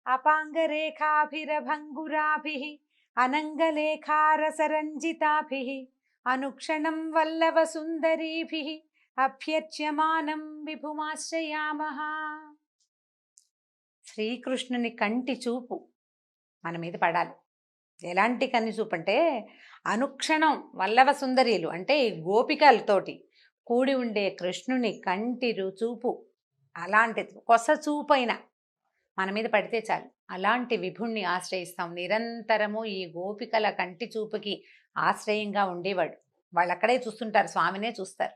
అపాంగరేఖాభిరభంగురాభిః అనంగలేఖారసరంజితాభిః అనుక్షణం వల్లవ సుందరీభిః అభ్యర్చ్యమానం విభుమాశ్రయామః. శ్రీకృష్ణుని కంటి చూపు మన మీద పడాలి. ఎలాంటి కన్ను చూపు అంటే అనుక్షణం వల్లవ సుందరీలు అంటే గోపికలతోటి కూడి ఉండే కృష్ణుని కంటి చూపు అలాంటిది కొస చూపైన మన మీద పడితే చాలు. అలాంటి విభుణ్ణి ఆశ్రయిస్తాం. నిరంతరము ఈ గోపికల కంటి చూపుకి ఆశ్రయంగా ఉండేవాడు. వాళ్ళు అక్కడే చూస్తుంటారు, స్వామినే చూస్తారు.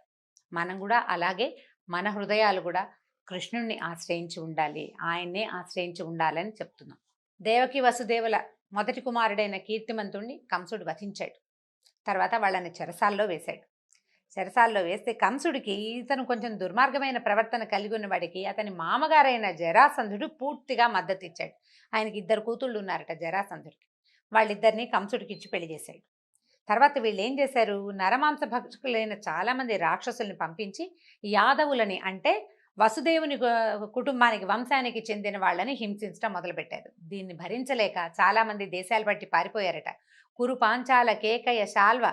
మనం కూడా అలాగే మన హృదయాలు కూడా కృష్ణుణ్ణి ఆశ్రయించి ఉండాలి, ఆయన్నే ఆశ్రయించి ఉండాలని చెప్తున్నాం. దేవకి వసుదేవుల మొదటి కుమారుడైన కీర్తిమంతుణ్ణి కంసుడు వధించాడు. తర్వాత వాళ్ళని చెరసాల్లో వేశాడు. చెరసాల్లో వేస్తే కంసుడికి ఇతను కొంచెం దుర్మార్గమైన ప్రవర్తన కలిగి ఉన్నవాడికి అతని మామగారైన జరాసంధుడు పూర్తిగా మద్దతు ఇచ్చాడు. ఆయనకి 2 కూతుళ్ళు ఉన్నారట జరాసంధుడికి. వాళ్ళిద్దరినీ కంసుడికి ఇచ్చి పెళ్లి చేశాడు. తర్వాత వీళ్ళు ఏం చేశారు, నరమాంస భక్షకులైన చాలామంది రాక్షసుల్ని పంపించి యాదవులని అంటే వసుదేవుని కుటుంబానికి వంశానికి చెందిన వాళ్ళని హింసించడం మొదలుపెట్టారు. దీన్ని భరించలేక చాలామంది దేశాలు బట్టి పారిపోయారట. కురు, పాంచాల, కేకయ, శాల్వ,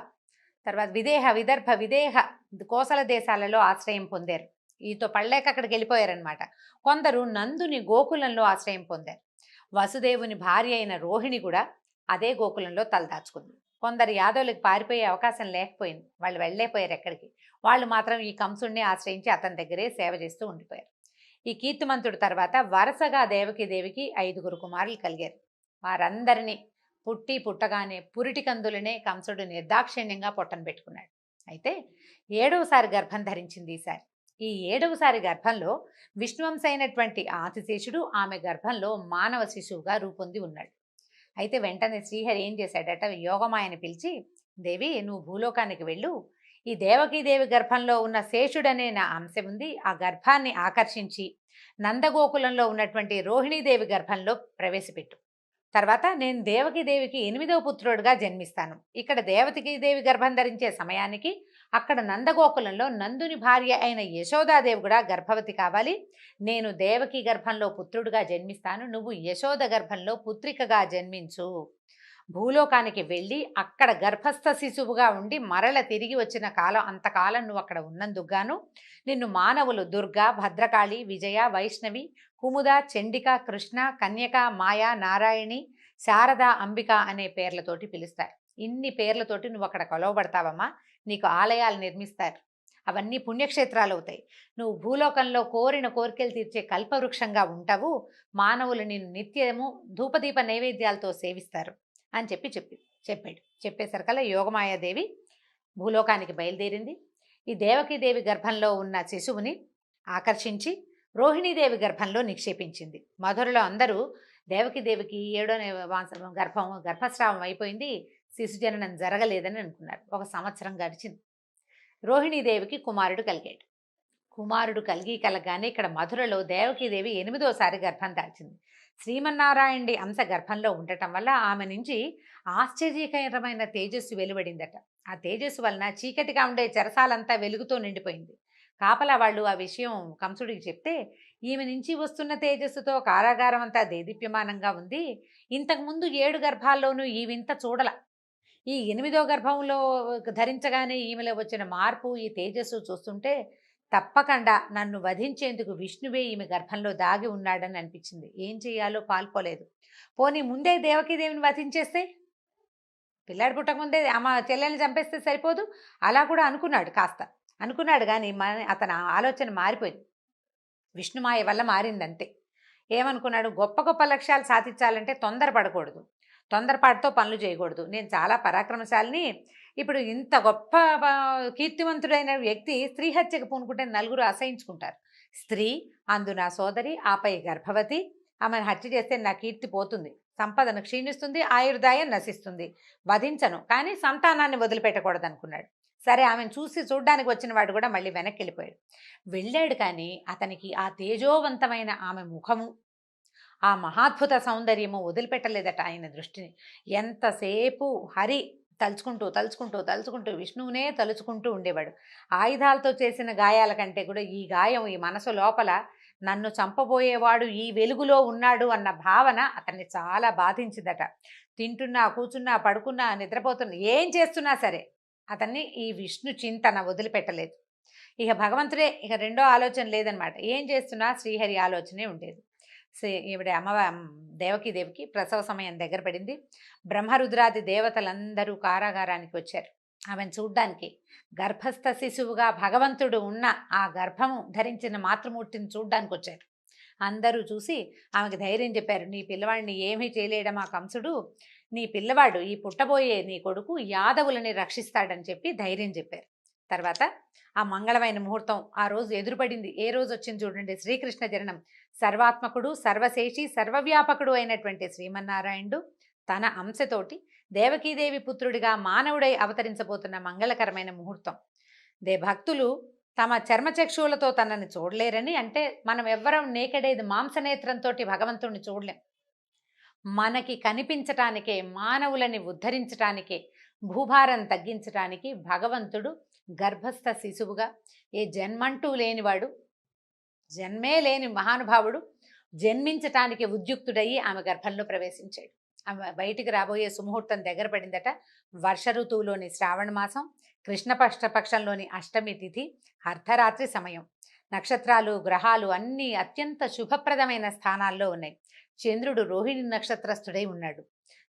తర్వాత విదేహ, విదర్భ, విదేహ, కోసల దేశాలలో ఆశ్రయం పొందారు. ఈతో పడలేక అక్కడికి వెళ్ళిపోయారనమాట. కొందరు నందుని గోకులంలో ఆశ్రయం పొందారు. వసుదేవుని భార్య అయిన రోహిణి కూడా అదే గోకులంలో తలదాచుకుంది. కొందరు యాదవులకు పారిపోయే అవకాశం లేకపోయింది, వాళ్ళు వెళ్ళలేపోయారు ఎక్కడికి. వాళ్ళు మాత్రం ఈ కంసుడిని ఆశ్రయించి అతని దగ్గరే సేవ చేస్తూ ఉండిపోయారు. ఈ కీర్తిమంతుడి తర్వాత వరుసగా దేవికి 5 కుమారులు కలిగారు. వారందరినీ పుట్టగానే పురిటి కందులనే కంసుడు నిర్దాక్షిణ్యంగా పొట్టను పెట్టుకున్నాడు. అయితే 7వసారి గర్భం ధరించింది ఈసారి. ఈ 7వసారి గర్భంలో విష్ణువంశ అయినటువంటి ఆదిశేషుడు ఆమె గర్భంలో మానవ శిశువుగా రూపొంది ఉన్నాడు. అయితే వెంటనే శ్రీహరి ఏం చేశాడట, యోగమాయని పిలిచి, దేవి నువ్వు భూలోకానికి వెళ్ళు, ఈ దేవకీదేవి గర్భంలో ఉన్న శేషుడనే నా అంశం ఉంది, ఆ గర్భాన్ని ఆకర్షించి నందగోకులంలో ఉన్నటువంటి రోహిణీదేవి గర్భంలో ప్రవేశపెట్టు. తర్వాత నేను దేవకీదేవికి 8వ పుత్రుడుగా జన్మిస్తాను. ఇక్కడ దేవకీదేవి గర్భం ధరించే సమయానికి అక్కడ నందగోకులంలో నందుని భార్య అయిన యశోదాదేవి కూడా గర్భవతి కావాలి. నేను దేవకి గర్భంలో పుత్రుడుగా జన్మిస్తాను, నువ్వు యశోద గర్భంలో పుత్రికగా జన్మించు. భూలోకానికి వెళ్ళి అక్కడ గర్భస్థ శిశువుగా ఉండి మరల తిరిగి వచ్చిన కాలం అంతకాలం నువ్వు అక్కడ ఉన్నందుకుగాను నిన్ను మానవులు దుర్గా, భద్రకాళి, విజయ, వైష్ణవి, కుముద, చండిక, కృష్ణ, కన్యక, మాయా, నారాయణి, శారద, అంబిక అనే పేర్లతోటి పిలుస్తారు. ఇన్ని పేర్లతోటి నువ్వు అక్కడ కొలవబడతావమ్మా. నీకు ఆలయాలు నిర్మిస్తారు, అవన్నీ పుణ్యక్షేత్రాలు అవుతాయి. నువ్వు భూలోకంలో కోరిన కోరికలు తీర్చే కల్పవృక్షంగా ఉంటావు. మానవులు నిన్ను నిత్యము ధూపదీప నైవేద్యాలతో సేవిస్తారు అని చెప్పాడు. చెప్పేసరికల్లా యోగమాయాదేవి భూలోకానికి బయలుదేరింది. ఈ దేవకీదేవి గర్భంలో ఉన్న శిశువుని ఆకర్షించి రోహిణీదేవి గర్భంలో నిక్షేపించింది. మధురలో అందరూ దేవకీదేవికి 7వ గర్భస్రావం అయిపోయింది, శిశు జననం జరగలేదని అనుకున్నారు. 1 సంవత్సరం గడిచింది. రోహిణీదేవికి కుమారుడు కలగానే ఇక్కడ మధురలో దేవకీదేవి 8వసారి గర్భం దాల్చింది. శ్రీమన్నారాయణుడి అంశ గర్భంలో ఉండటం వల్ల ఆమె నుంచి ఆశ్చర్యకరమైన తేజస్సు వెలువడిందట. ఆ తేజస్సు వలన చీకటిగా ఉండే చెరసాలంతా వెలుగుతో నిండిపోయింది. కాపలా వాళ్ళు ఆ విషయం కంసుడికి చెప్తే, ఈమె నుంచి వస్తున్న తేజస్సుతో కారాగారం అంతా దేదీప్యమానంగా ఉంది, ఇంతకుముందు 7 గర్భాల్లోనూ ఈ వింత చూడల. ఈ 8వ గర్భంలో ధరించగానే ఈమెలో వచ్చిన మార్పు, ఈ తేజస్సు చూస్తుంటే తప్పకుండా నన్ను వధించేందుకు విష్ణువే ఈమె గర్భంలో దాగి ఉన్నాడని అనిపించింది. ఏం చేయాలో పాల్పోలేదు. పోనీ ముందే దేవకీదేవిని వధించేస్తే, పిల్లాడు పుట్టకముందే అమ్మ చెల్లెల్ని చంపేస్తే సరిపోదు, అలా కూడా అనుకున్నాడు కానీ అతని ఆలోచన మారిపోయింది. విష్ణుమాయ వల్ల మారిందంతే. ఏమనుకున్నాడు, గొప్ప గొప్ప లక్ష్యాలు సాధించాలంటే తొందరపడకూడదు, తొందరపాటుతో పనులు చేయకూడదు. నేను చాలా పరాక్రమశాలిని. ఇప్పుడు ఇంత గొప్ప కీర్తివంతుడైన వ్యక్తి స్త్రీ హత్యకు పూనుకుంటే 4 అసహించుకుంటారు. స్త్రీ, అందు నా సోదరి, ఆపై గర్భవతి, ఆమెను హత్య చేస్తే నా కీర్తి పోతుంది, సంపదను క్షీణిస్తుంది, ఆయుర్దాయం నశిస్తుంది. వధించను, కానీ సంతానాన్ని వదిలిపెట్టకూడదు అనుకున్నాడు. సరే, ఆమెను చూడ్డానికి వచ్చిన వాడు కూడా మళ్ళీ వెనక్కి వెళ్ళాడు. కానీ అతనికి ఆ తేజోవంతమైన ఆమె ముఖము, ఆ మహాద్భుత సౌందర్యము వదిలిపెట్టలేదట ఆయన దృష్టిని. ఎంతసేపు హరి తలుచుకుంటూ విష్ణువునే తలుచుకుంటూ ఉండేవాడు. ఆయుధాలతో చేసిన గాయాల కంటే కూడా ఈ గాయం ఈ మనసు లోపల నన్ను చంపబోయేవాడు ఈ వెలుగులో ఉన్నాడు అన్న భావన అతన్ని చాలా బాధించిందట. తింటున్నా, కూర్చున్నా, పడుకున్నా, నిద్రపోతున్నా, ఏం చేస్తున్నా సరే అతన్ని ఈ విష్ణు చింతన వదిలిపెట్టలేదు. ఇక భగవంతుడే, ఇక రెండో ఆలోచన లేదనమాట. ఏం చేస్తున్నా శ్రీహరి ఆలోచనే ఉండేది. ఈవిడ దేవకీదేవికి ప్రసవ సమయం దగ్గర పడింది. బ్రహ్మరుద్రాది దేవతలందరూ కారాగారానికి వచ్చారు ఆమెను చూడ్డానికి. గర్భస్థ శిశువుగా భగవంతుడు ఉన్న ఆ గర్భము ధరించిన మాతృమూర్తిని చూడ్డానికి వచ్చారు. అందరూ చూసి ఆమెకు ధైర్యం చెప్పారు. నీ పిల్లవాడిని ఏమీ చేయలేడమా కంసుడు, నీ పిల్లవాడు, ఈ పుట్టబోయే నీ కొడుకు యాదవులని రక్షిస్తాడని చెప్పి ధైర్యం చెప్పారు. తర్వాత ఆ మంగళమైన ముహూర్తం ఆ రోజు ఎదురుపడింది. ఏ రోజు వచ్చింది చూడండి, శ్రీకృష్ణ జననం. సర్వాత్మకుడు, సర్వశేషి, సర్వవ్యాపకుడు అయినటువంటి శ్రీమన్నారాయణుడు తన అంశతోటి దేవకీదేవి పుత్రుడిగా మానవుడై అవతరించబోతున్న మంగళకరమైన ముహూర్తం. భక్తులు తమ చర్మచక్షువులతో తనని చూడలేరని, అంటే మనం ఎవ్వరం నేకడేది మాంసనేత్రంతో భగవంతుడిని చూడలేం. మనకి కనిపించటానికే, మానవులని ఉద్ధరించటానికే, భూభారం తగ్గించటానికి భగవంతుడు గర్భస్థ శిశువుగా, ఏ జన్మంటూ లేనివాడు, జన్మే లేని మహానుభావుడు జన్మించటానికి ఉద్యుక్తుడయ్యి ఆమె గర్భంలో ప్రవేశించాడు. ఆమె బయటికి రాబోయే సుముహూర్తం దగ్గర పడిందట. వర్ష ఋతువులోని శ్రావణ మాసం, కృష్ణపక్షంలోని అష్టమి తిథి, అర్ధరాత్రి సమయం. నక్షత్రాలు, గ్రహాలు అన్నీ అత్యంత శుభప్రదమైన స్థానాల్లో ఉన్నాయి. చంద్రుడు రోహిణి నక్షత్రస్థుడై ఉన్నాడు.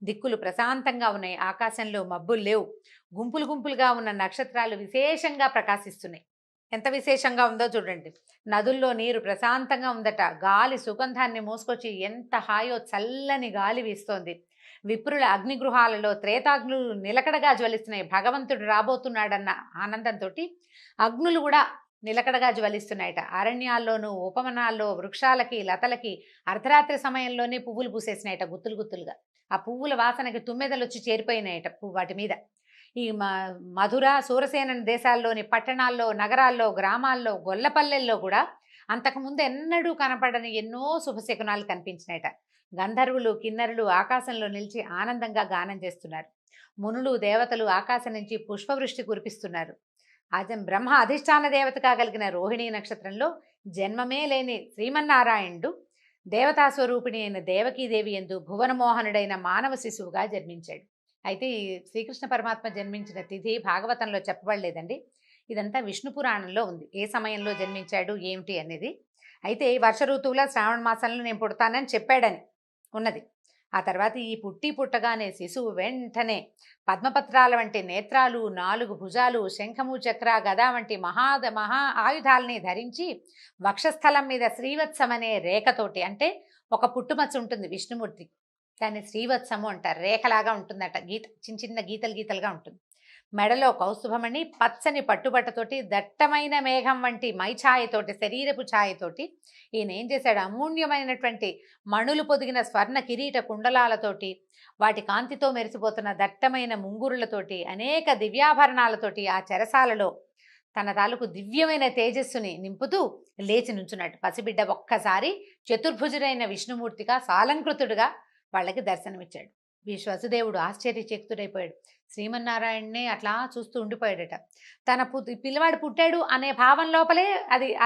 దిక్కులు ప్రశాంతంగా ఉన్నాయి. ఆకాశంలో మబ్బులు లేవు. గుంపులు గుంపులుగా ఉన్న నక్షత్రాలు విశేషంగా ప్రకాశిస్తున్నాయి. ఎంత విశేషంగా ఉందో చూడండి. నదుల్లో నీరు ప్రశాంతంగా ఉందట. గాలి సుగంధాన్ని మోసుకొచ్చి ఎంత హాయో, చల్లని గాలి వీస్తోంది. విప్రుల అగ్నిగృహాలలో త్రేతాగ్నులు నిలకడగా జ్వలిస్తున్నాయి. భగవంతుడు రాబోతున్నాడన్న ఆనందంతో అగ్నులు కూడా నిలకడగా జ్వలిస్తున్నాయట. అరణ్యాల్లోనూ ఉపవనాల్లో వృక్షాలకి, లతలకి అర్ధరాత్రి సమయంలోనే పువ్వులు పూసేసినాయట, గుత్తులు గుత్తులుగా. ఆ పువ్వుల వాసనకి తుమ్మెదలు వచ్చి చేరిపోయినాయట వాటి మీద. ఈ మధుర, సూరసేన దేశాల్లోని పట్టణాల్లో, నగరాల్లో, గ్రామాల్లో, గొల్లపల్లెల్లో కూడా అంతకుముందు ఎన్నడూ కనపడని ఎన్నో శుభశకునాలు కనిపించినాయట. గంధర్వులు, కిన్నరులు ఆకాశంలో నిలిచి ఆనందంగా గానం చేస్తున్నారు. మునులు, దేవతలు ఆకాశం నుంచి పుష్పవృష్టి కురిపిస్తున్నారు. బ్రహ్మ అధిష్టాన దేవతగా కలిగిన రోహిణీ నక్షత్రంలో జన్మమే లేని శ్రీమన్నారాయణుడు దేవతా స్వరూపిణి అయిన దేవకీదేవి యందు భువనమోహనుడైన మానవ శిశువుగా జన్మించాడు. అయితే ఈ శ్రీకృష్ణ పరమాత్మ జన్మించిన తిథి భాగవతంలో చెప్పబడలేదండి. ఇదంతా విష్ణు పురాణంలో ఉంది, ఏ సమయంలో జన్మించాడు ఏమిటి అనేది. అయితే వర్ష ఋతువులో శ్రావణ మాసంలో నేను పుడతానని చెప్పాడని ఉన్నది. ఆ తర్వాత ఈ పుట్టగానే శిశువు వెంటనే పద్మపత్రాల వంటి నేత్రాలు, 4 భుజాలు, శంఖము, చక్ర, గద వంటి మహా ఆయుధాలని ధరించి వక్షస్థలం మీద శ్రీవత్సమనే రేఖతోటి, అంటే ఒక పుట్టుమచ్చ ఉంటుంది విష్ణుమూర్తి, దాన్ని శ్రీవత్సము అంటారు. రేఖలాగా ఉంటుందట, చిన్న చిన్న గీతలు గీతలుగా ఉంటుంది. మెడలో కౌస్తుభమణి, పచ్చని పట్టుబట్టతోటి, దట్టమైన మేఘం వంటి మైఛాయతోటి, శరీరపు ఛాయతోటి ఈయన ఏం చేశాడు, అమూల్యమైనటువంటి మణులు పొదిగిన స్వర్ణ కిరీట కుండలాలతోటి, వాటి కాంతితో మెరిసిపోతున్న దట్టమైన ముంగురులతోటి, అనేక దివ్యాభరణాలతోటి ఆ చెరసాలలో తన తాలూకు దివ్యమైన తేజస్సుని నింపుతూ లేచి నుంచున్నాడు. పసిబిడ్డ ఒక్కసారి చతుర్భుజుడైన విష్ణుమూర్తిగా సాలంకృతుడుగా వాళ్ళకి దర్శనమిచ్చాడు. వసుదేవుడు ఆశ్చర్యచకితుడైపోయాడు. శ్రీమన్నారాయణనే అట్లా చూస్తూ ఉండిపోయాడట. తన పిల్లవాడు పుట్టాడు అనే భావం లోపలే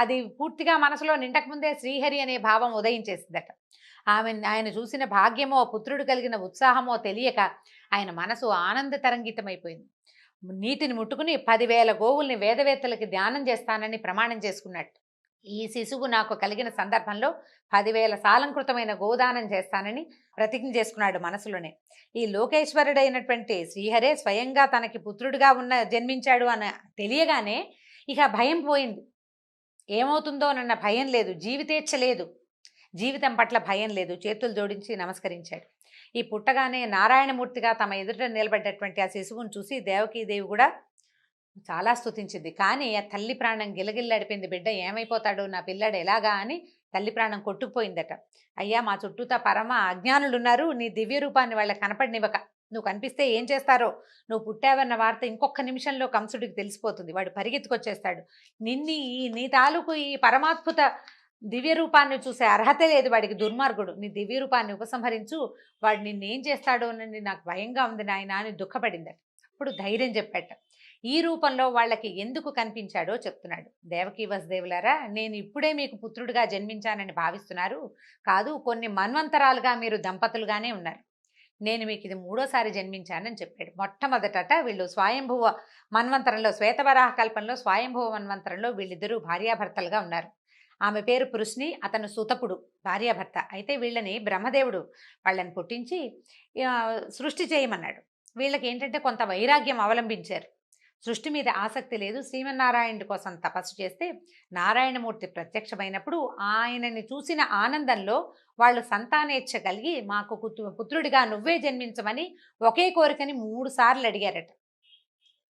అది పూర్తిగా మనసులో నిండకముందే శ్రీహరి అనే భావం ఉదయించేసిందట. ఆయన చూసిన భాగ్యమో, పుత్రుడు కలిగిన ఉత్సాహమో తెలియక ఆయన మనసు ఆనంద తరంగితమైపోయింది. నీటిని ముట్టుకుని 10,000 గోవుల్ని వేదవేత్తలకి ధ్యానం చేస్తానని ప్రమాణం చేసుకున్నట్టు. ఈ శిశువు నాకు కలిగిన సందర్భంలో 10,000 సాలంకృతమైన గోదానం చేస్తానని ప్రతిజ్ఞ చేసుకున్నాడు మనసులోనే. ఈ లోకేశ్వరుడైనటువంటి శ్రీహరే స్వయంగా తనకి పుత్రుడిగా జన్మించాడు అని తెలియగానే ఇక భయం పోయింది. ఏమవుతుందోనన్న భయం లేదు, జీవితేచ్ఛ లేదు, జీవితం పట్ల భయం లేదు. చేతులు జోడించి నమస్కరించాడు. ఈ పుట్టగానే నారాయణమూర్తిగా తమ ఎదుట నిలబడ్డటువంటి ఆ శిశువును చూసి దేవకీదేవి కూడా చాలా స్తుతించింది. కానీ ఆ తల్లి ప్రాణం గిలగిల్లాడిపోయింది. బిడ్డ ఏమైపోతాడు, నా పిల్లాడు ఎలాగా అని తల్లి ప్రాణం కొట్టుకుపోయిందట. అయ్యా, మా చుట్టూతా పరమ అజ్ఞానులున్నారు, నీ దివ్య రూపాన్ని వాళ్ళకి కనపడినివ్వక, నువ్వు కనిపిస్తే ఏం చేస్తారో, నువ్వు పుట్టావన్న వార్త ఇంకొక నిమిషంలో కంసుడికి తెలిసిపోతుంది, వాడు పరిగెత్తుకొచ్చేస్తాడు. నీ తాలూకు ఈ పరమాద్భుత దివ్య రూపాన్ని చూసే అర్హత లేదు వాడికి, దుర్మార్గుడు, నీ దివ్య రూపాన్ని ఉపసంహరించు, వాడు నిన్నేం చేస్తాడో అని నాకు భయంగా ఉంది నాయన అని దుఃఖపడిందట. అప్పుడు ధైర్యం చెప్పాట. ఈ రూపంలో వాళ్ళకి ఎందుకు కనిపించాడో చెప్తున్నాడు. దేవకీ వసుదేవులారా, నేను ఇప్పుడే మీకు పుత్రుడిగా జన్మించానని భావిస్తున్నారు. కాదు, కొన్ని మన్వంతరాలుగా మీరు దంపతులుగానే ఉన్నారు. నేను మీకు ఇది మూడోసారి జన్మించానని చెప్పాడు. మొట్టమొదటట వీళ్ళు స్వయంభువ మన్వంతరంలో, శ్వేతవరాహ కల్పంలో స్వయంభువ మన్వంతరంలో వీళ్ళిద్దరూ భార్యాభర్తలుగా ఉన్నారు. ఆమె పేరు పృశ్ని, అతను సుతపుడు, భార్యాభర్త. అయితే వీళ్ళని బ్రహ్మదేవుడు వాళ్ళని పుట్టించి సృష్టి చేయమన్నాడు. వీళ్ళకి ఏంటంటే కొంత వైరాగ్యం అవలంబించారు. సృష్టి మీద ఆసక్తి లేదు. శ్రీమన్నారాయణుడి కోసం తపస్సు చేస్తే నారాయణమూర్తి ప్రత్యక్షమైనప్పుడు ఆయనని చూసిన ఆనందంలో వాళ్ళు సంతానేచ్ఛ కలిగి మాకు పుత్రుడిగా నువ్వే జన్మించమని ఒకే కోరికని 3 సార్లు అడిగారట.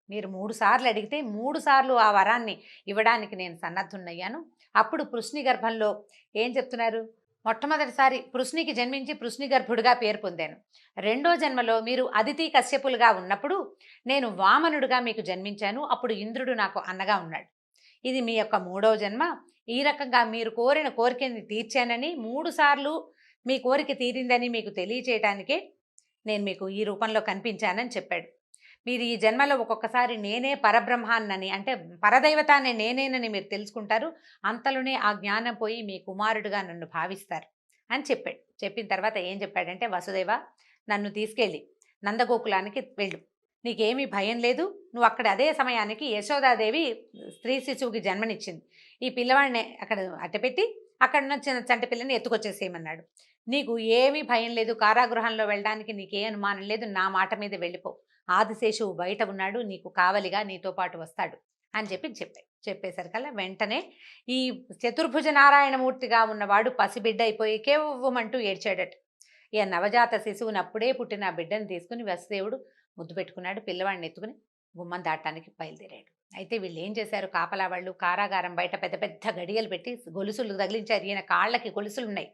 మీరు 3 సార్లు అడిగితే 3 సార్లు ఆ వరాన్ని ఇవ్వడానికి నేను సన్నద్ధున్నయ్యాను. అప్పుడు పృశ్ని గర్భంలో ఏం చెప్తున్నారు? మొట్టమొదటిసారి పృశ్నికి జన్మించి పృశ్ని గర్భుడిగా పేరు పొందాను. రెండో జన్మలో మీరు అదితి కశ్యపులుగా ఉన్నప్పుడు నేను వామనుడిగా మీకు జన్మించాను. అప్పుడు ఇంద్రుడు నాకు అన్నగా ఉన్నాడు. ఇది మీ యొక్క 3వ జన్మ. ఈ రకంగా మీరు కోరిన కోరికని తీర్చానని, 3 సార్లు మీ కోరిక తీరిందని మీకు తెలియచేయటానికే నేను మీకు ఈ రూపంలో కనిపించానని చెప్పాడు. మీరు ఈ జన్మలో ఒక్కొక్కసారి నేనే పరబ్రహ్మాన్నని, అంటే పరదైవతాన్ని నేనేనని మీరు తెలుసుకుంటారు. అంతలోనే ఆ జ్ఞానం పోయి మీ కుమారుడుగా నన్ను భావిస్తారు అని చెప్పాడు. చెప్పిన తర్వాత ఏం చెప్పాడంటే, వసుదేవ, నన్ను తీసుకెళ్ళి నందగోకులానికి వెళ్ళు. నీకేమీ భయం లేదు. నువ్వు అక్కడ అదే సమయానికి యశోదాదేవి స్త్రీ శిశువుకి జన్మనిచ్చింది. ఈ పిల్లవాడిని అక్కడ అట్టపెట్టి అక్కడ ఉన్న చిన్న చంటి పిల్లని ఎత్తుకొచ్చేసేయమన్నాడు. నీకు ఏమీ భయం లేదు. కారాగృహంలో వెళ్ళడానికి నీకే అనుమానం లేదు. నా మాట మీద వెళ్ళిపో. ఆదిశేషువు బయట ఉన్నాడు, నీకు కావలిగా నీతో పాటు వస్తాడు అని చెప్పేసరికల్లా వెంటనే ఈ చతుర్భుజ నారాయణమూర్తిగా ఉన్నవాడు పసిబిడ్డ అయిపోయి కేవ్వమంటూ ఏడ్చాడట. ఈ నవజాత శిశువుని, అప్పుడే పుట్టిన బిడ్డను తీసుకుని వసుదేవుడు ముద్దు పెట్టుకున్నాడు. పిల్లవాడిని ఎత్తుకుని గుమ్మం దాటానికి బయలుదేరాడు. అయితే వీళ్ళు ఏం చేశారు? కాపలా వాళ్ళు కారాగారం బయట పెద్ద పెద్ద గడియలు పెట్టి గొలుసులు తగిలించారు. ఈయన కాళ్ళకి గొలుసులు ఉన్నాయి,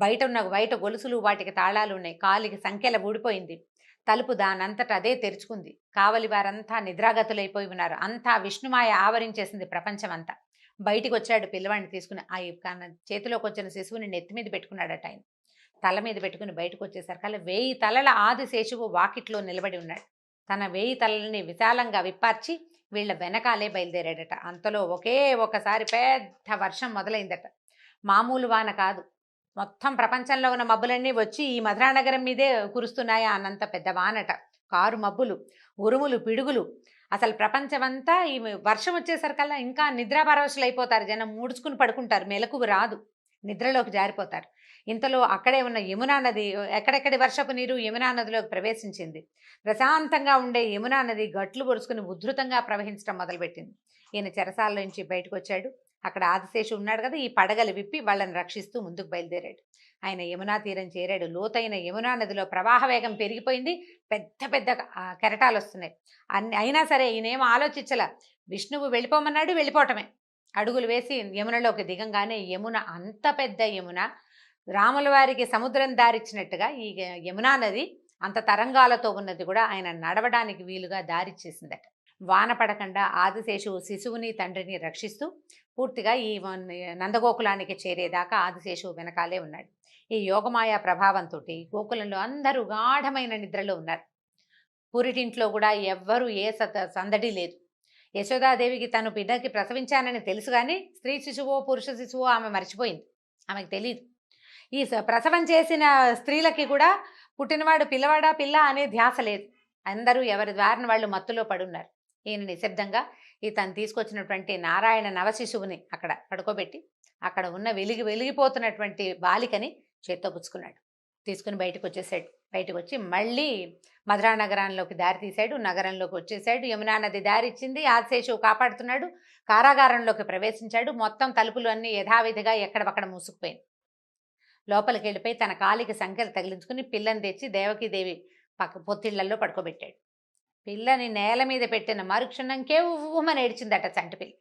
బయట గొలుసులు, వాటికి తాళాలు ఉన్నాయి. కాలికి సంఖ్యల ఊడిపోయింది. తలుపు దానంతట అదే తెరుచుకుంది. కావలి వారంతా నిద్రాగతులైపోయి ఉన్నారు. అంతా విష్ణుమాయ ఆవరించేసింది ప్రపంచం అంతా. బయటికి వచ్చాడు పిల్లవాడిని తీసుకుని. ఆ చేతిలోకి వచ్చిన శిశువుని నెత్తి మీద పెట్టుకున్నాడట. ఆయన తల మీద పెట్టుకుని బయటకు వచ్చేసరికల్లా 1000 తలల ఆదిశేషువు వాకిట్లో నిలబడి ఉన్నాడు. తన 1000 తలలని విశాలంగా విప్పార్చి వీళ్ళ వెనకాలే బయలుదేరాడట. అంతలో ఒకసారి పెద్ద వర్షం మొదలైందట. మామూలు వాన కాదు. మొత్తం ప్రపంచంలో ఉన్న మబ్బులన్నీ వచ్చి ఈ మధురానగరం మీదే కురుస్తున్నాయా అన్నంత పెద్ద వానట. కారు మబ్బులు, ఉరుములు, పిడుగులు. అసలు ప్రపంచమంతా ఈ వర్షం వచ్చేసరికల్లా ఇంకా నిద్రాపరవశులు అయిపోతారు. జనం మూడుచుకుని పడుకుంటారు. మెలకువ రాదు, నిద్రలోకి జారిపోతారు. ఇంతలో అక్కడే ఉన్న యమునా నది, ఎక్కడెక్కడి వర్షపు నీరు యమునా నదిలోకి ప్రవేశించింది. ప్రశాంతంగా ఉండే యమునా నది గట్లు పొడుచుకుని ఉధృతంగా ప్రవహించడం మొదలుపెట్టింది. ఈయన చెరసాల నుంచి బయటకు వచ్చాడు. అక్కడ ఆదిశేషు ఉన్నాడు కదా, ఈ పడగలు విప్పి వాళ్ళని రక్షిస్తూ ముందుకు బయలుదేరాడు. ఆయన యమునా తీరం చేరాడు. లోతైన యమునా నదిలో ప్రవాహ వేగం పెరిగిపోయింది. పెద్ద పెద్ద కెరటాలు వస్తున్నాయి. అయినా సరే ఈయనేమో ఆలోచించలా. విష్ణువు వెళ్ళిపోమన్నాడు, వెళ్ళిపోవటమే. అడుగులు వేసి యమునలోకి దిగంగానే యమున, అంత పెద్ద యమున, రాముల వారికి సముద్రం దారిచ్చినట్టుగా ఈ యమునా నది అంత తరంగాలతో ఉన్నది కూడా ఆయన నడవడానికి వీలుగా దారిచ్చేసిందట. వాన పడకుండా ఆదిశేషువు శిశువుని తండ్రిని రక్షిస్తూ పూర్తిగా ఈ నందగోకులానికి చేరేదాకా ఆదిశేషువు వెనకాలే ఉన్నాడు. ఈ యోగమాయ ప్రభావంతో గోకులంలో అందరూ గాఢమైన నిద్రలో ఉన్నారు. పురిటింట్లో కూడా ఎవ్వరూ ఏ సందడి లేదు. యశోదాదేవికి తను బిడ్డకి ప్రసవించానని తెలుసు, కానీ స్త్రీ శిశువో పురుష శిశువో ఆమె మర్చిపోయింది. ఆమెకు తెలియదు. ఈ ప్రసవం చేసిన స్త్రీలకి కూడా పుట్టినవాడు పిల్లవాడా పిల్ల అనే ధ్యాస లేదు. అందరూ ఎవరి ద్వారాన వాళ్ళు మత్తులో పడున్నారు. ఈయన నిశ్శబ్దంగా తను తీసుకొచ్చినటువంటి నారాయణ నవశిశువుని అక్కడ పడుకోబెట్టి అక్కడ ఉన్న వెలిగిపోతున్నటువంటి బాలికని చేత్తో పుచ్చుకున్నాడు. తీసుకుని బయటకు వచ్చేసాడు. బయటకు వచ్చి మళ్ళీ మధురా నగరంలోకి దారి తీశాడు. నగరంలోకి వచ్చేసాడు. యమునా నది దారి ఇచ్చింది. ఆదిశేషువు కాపాడుతున్నాడు. కారాగారంలోకి ప్రవేశించాడు. మొత్తం తలుపులు అన్నీ యథావిధిగా ఎక్కడపక్కడ మూసుకుపోయింది. లోపలికి వెళ్ళిపోయి తన కాలికి సంఖ్యలు తగిలించుకుని పిల్లని తెచ్చి దేవకీదేవి పొత్తిళ్లలో పడుకోబెట్టాడు. పిల్లని నేల మీద పెట్టిన మరుక్షణంకే ఉమ్మని ఏడ్చిందట చంటిపిల్ల.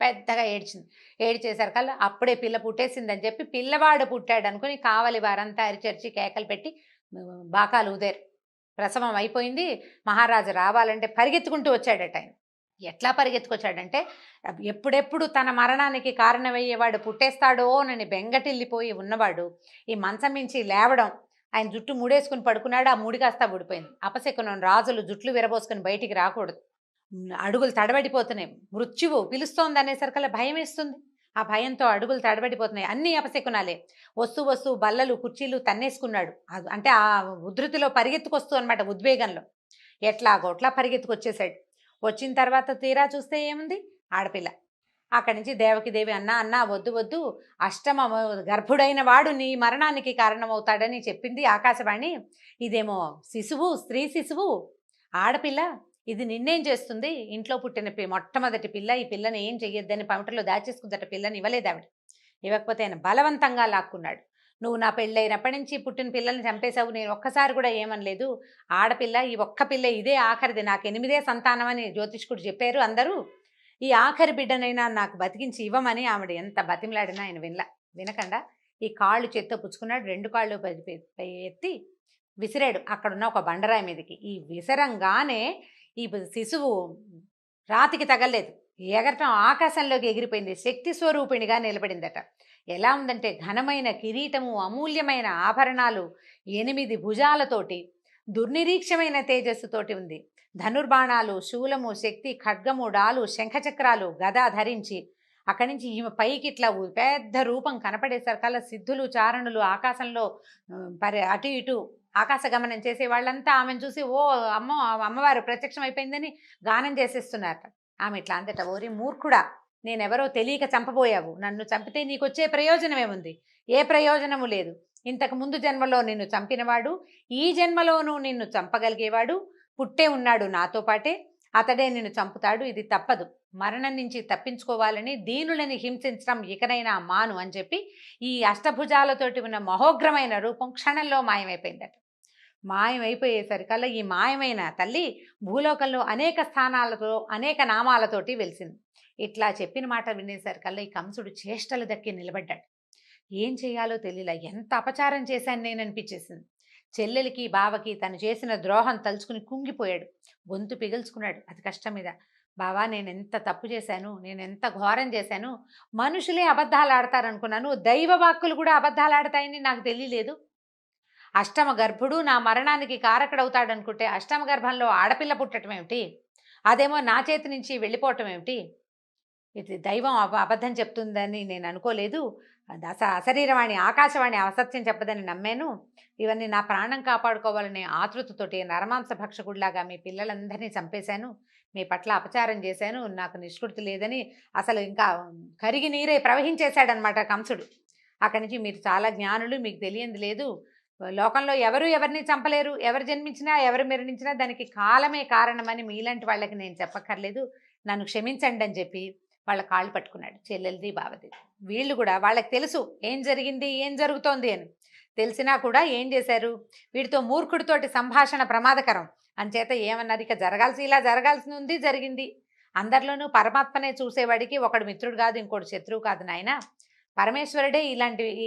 పెద్దగా ఏడ్చింది. ఏడ్చేసరికల్లా అప్పుడే పిల్ల పుట్టేసిందని చెప్పి పిల్లవాడు పుట్టాడు అనుకుని కావలి వారంతా అరిచరిచి కేకలు పెట్టి బాకాలు ఊదారు. ప్రసవం అయిపోయింది. మహారాజు రావాలంటే పరిగెత్తుకుంటూ వచ్చాడట. ఆయన ఎట్లా పరిగెత్తుకొచ్చాడంటే, ఎప్పుడెప్పుడు తన మరణానికి కారణమయ్యేవాడు పుట్టేస్తాడో అని బెంగటిల్లిపోయి ఉన్నవాడు ఈ మంచం మించి లేవడం, ఆయన జుట్టు ముడేసుకుని పడుకున్నాడు. ఆ ముడి కాస్త ఊడిపోయింది. అపశకునం, రాజులు జుట్లు విరబోసుకుని బయటికి రాకూడదు. అడుగులు తడబడిపోతున్నాయి. మృత్యువు పిలుస్తోంది అనేసరికల్లా భయమేస్తుంది. ఆ భయంతో అడుగులు తడబడిపోతున్నాయి. అన్నీ అపశకునాలే. వస్తూ వస్తూ బల్లలు, కుర్చీలు తన్నేసుకున్నాడు. అంటే ఆ ఉధృతిలో పరిగెత్తుకొస్తూ అనమాట ఉద్వేగంలో. ఎట్లాగోట్లా పరిగెత్తుకొచ్చేసాడు. వచ్చిన తర్వాత తీరా చూస్తే ఏముంది? ఆడపిల్ల. అక్కడి నుంచి దేవకిదేవి అన్నా అన్నా వద్దు వద్దు, అష్టమ గర్భుడైన వాడు నీ మరణానికి కారణమవుతాడని చెప్పింది ఆకాశవాణి. ఇదేమో శిశువు, స్త్రీ శిశువు, ఆడపిల్ల, ఇది నిన్నేం చేస్తుంది? ఇంట్లో పుట్టిన మొట్టమొదటి పిల్ల, ఈ పిల్లని ఏం చెయ్యొద్దని పమిటలో దాచేసుకుందట. పిల్లని ఇవ్వలేదు ఆవిడ. ఇవ్వకపోతే ఆయన బలవంతంగా లాక్కున్నాడు. నువ్వు నా పెళ్ళైనప్పటి నుంచి పుట్టిన పిల్లల్ని చంపేశావు, నేను ఒక్కసారి కూడా ఏమనలేదు. ఆడపిల్ల, ఈ ఒక్క పిల్ల ఇదే ఆఖరిది, నాకు 8దే సంతానం అని జ్యోతిష్కుడు చెప్పారు అందరూ. ఈ ఆఖరి బిడ్డనైనా నాకు బతికించి ఇవ్వమని ఆవిడ ఎంత బతిమలాడినా ఆయన వినకుండా ఈ కాళ్ళు చేత్తో పుచ్చుకున్నాడు. 2 కాళ్ళు ఎత్తి విసిరాడు అక్కడున్న ఒక బండరాయి మీదకి. ఈ విసరంగానే ఈ శిశువు రాతికి తగలేదు, ఎగరటం ఆకాశంలోకి ఎగిరిపోయింది. శక్తి స్వరూపిణిగా నిలబడిందట. ఎలా ఉందంటే ఘనమైన కిరీటము, అమూల్యమైన ఆభరణాలు, 8 భుజాలతోటి, దుర్నిరీక్షమైన తేజస్సుతోటి ఉంది. ధనుర్బాణాలు, శూలము, శక్తి, ఖడ్గము, డాలు, శంఖచక్రాలు, గద ధరించి అక్కడి నుంచి ఈమె పైకి ఇట్లా పెద్ద రూపం కనపడేసరికల్లా సిద్ధులు, చారణులు ఆకాశంలో అటు ఇటు ఆకాశ గమనం చేసే వాళ్ళంతా ఆమెను చూసి ఓ అమ్మో అమ్మవారు ప్రత్యక్షం అయిపోయిందని గానం చేసేస్తున్నారట. ఆమె ఇట్లా అందట, ఓరి మూర్ఖుడా, నేనెవరో తెలియక చంపబోయావు. నన్ను చంపితే నీకొచ్చే ప్రయోజనం ఏముంది? ఏ ప్రయోజనము లేదు. ఇంతకు ముందు జన్మలో నిన్ను చంపినవాడు ఈ జన్మలోనూ నిన్ను చంపగలిగేవాడు పుట్టే ఉన్నాడు నాతో పాటే. అతడే నిన్ను చంపుతాడు. ఇది తప్పదు. మరణం నుంచి తప్పించుకోవాలని దీనులని హింసించడం ఇకనైనా మాను అని చెప్పి ఈ అష్టభుజాలతోటి ఉన్న మహోగ్రమైన రూపం క్షణంలో మాయమైపోయిందట. మాయమైపోయేసరికల్లా ఈ మాయమైన తల్లి భూలోకంలో అనేక స్థానాలతో అనేక నామాలతోటి వెలిసింది. ఇట్లా చెప్పిన మాట వినేసరికల్లా ఈ కంసుడు చేష్టలు దక్కి నిలబడ్డాడు. ఏం చేయాలో తెలియలా. ఎంత అపచారం చేశాను నేను అనిపించేసింది. చెల్లెలికి బావకి తను చేసిన ద్రోహం తలుచుకుని కుంగిపోయాడు. గొంతు పిగుల్చుకున్నాడు అతి కష్టం మీద. బావా, నేను ఎంత తప్పు చేశాను, నేను ఎంత ఘోరం చేశాను. మనుషులే అబద్ధాలు ఆడతారనుకున్నాను, దైవ వాక్కులు కూడా అబద్ధాలు ఆడతాయని నాకు తెలియలేదు. అష్టమ గర్భుడు నా మరణానికి కారకుడవుతాడనుకుంటే అష్టమ గర్భంలో ఆడపిల్ల పుట్టడం ఏమిటి? అదేమో నా చేతి నుంచి వెళ్ళిపోవటం ఏమిటి? ఇది దైవం అబద్ధం చెప్తుందని నేను అనుకోలేదు. అశరీరవాణి ఆకాశవాణి అసత్యం చెప్పదని నమ్మాను. ఇవన్నీ నా ప్రాణం కాపాడుకోవాలనే ఆతృతతోటి నరమాంస భక్షకుడిలాగా మీ పిల్లలందరినీ చంపేశాను. మీ పట్ల అపచారం చేశాను. నాకు నిష్కృతి లేదని అసలు ఇంకా కరిగి నీరే ప్రవహించేశాడనమాట కంసుడు. అక్కడి నుంచి మీరు చాలా జ్ఞానులు, మీకు తెలియంది లేదు. లోకంలో ఎవరు ఎవరిని చంపలేరు. ఎవరు జన్మించినా ఎవరు మరణించినా దానికి కాలమే కారణమని మీలాంటి వాళ్ళకి నేను చెప్పక్కర్లేదు. నన్ను క్షమించండి అని చెప్పి వాళ్ళ కాళ్ళు పట్టుకున్నాడు. చెల్లెలది, బావది. వీళ్ళు కూడా వాళ్ళకి తెలుసు ఏం జరిగింది, ఏం జరుగుతోంది అని. తెలిసినా కూడా ఏం చేశారు? వీడితో మూర్ఖుడితోటి సంభాషణ ప్రమాదకరం అంచేత ఏమన్నారు, ఇక ఇలా జరగాల్సి ఉంది, జరిగింది. అందరిలోనూ పరమాత్మనే చూసేవాడికి ఒకడు మిత్రుడు కాదు, ఇంకోటి శత్రువు కాదు నాయన. పరమేశ్వరుడే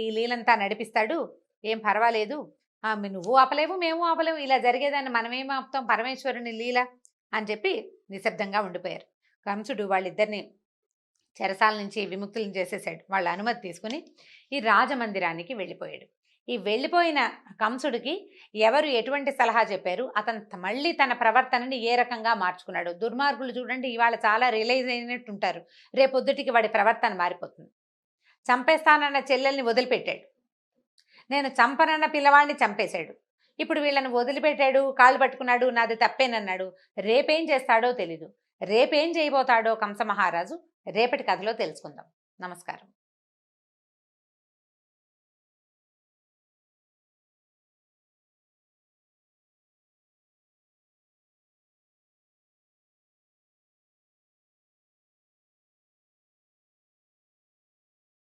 ఈ లీలంతా నడిపిస్తాడు. ఏం పర్వాలేదు. నువ్వు ఆపలేవు, మేము ఆపలేవు. ఇలా జరిగేదాన్ని మనమేం ఆపుతాం, పరమేశ్వరుని లీల అని చెప్పి నిశ్శబ్దంగా ఉండిపోయారు. కంసుడు వాళ్ళిద్దరిని చెరసాల నుంచి విముక్తులను చేసేసాడు. వాళ్ళ అనుమతి తీసుకుని ఈ రాజమందిరానికి వెళ్ళిపోయాడు. ఈ వెళ్ళిపోయిన కంసుడికి ఎవరు ఎటువంటి సలహా చెప్పారు, అతను మళ్ళీ తన ప్రవర్తనని ఏ రకంగా మార్చుకున్నాడు. దుర్మార్గులు చూడండి, ఇవాళ చాలా రియలైజ్ అయినట్టు ఉంటారు. రేపొద్దుటికి వాడి ప్రవర్తన మారిపోతుంది. చంపేస్తానన్న చెల్లెల్ని వదిలిపెట్టాడు. నేను చంపనన్న పిల్లవాడిని చంపేశాడు. ఇప్పుడు వీళ్ళని వదిలిపెట్టాడు, కాళ్ళు పట్టుకున్నాడు, నాది తప్పేనన్నాడు. రేపేం చేస్తాడో తెలీదు. రేపేం చేయబోతాడో కంస మహారాజు రేపటి కథలో తెలుసుకుందాం. నమస్కారం.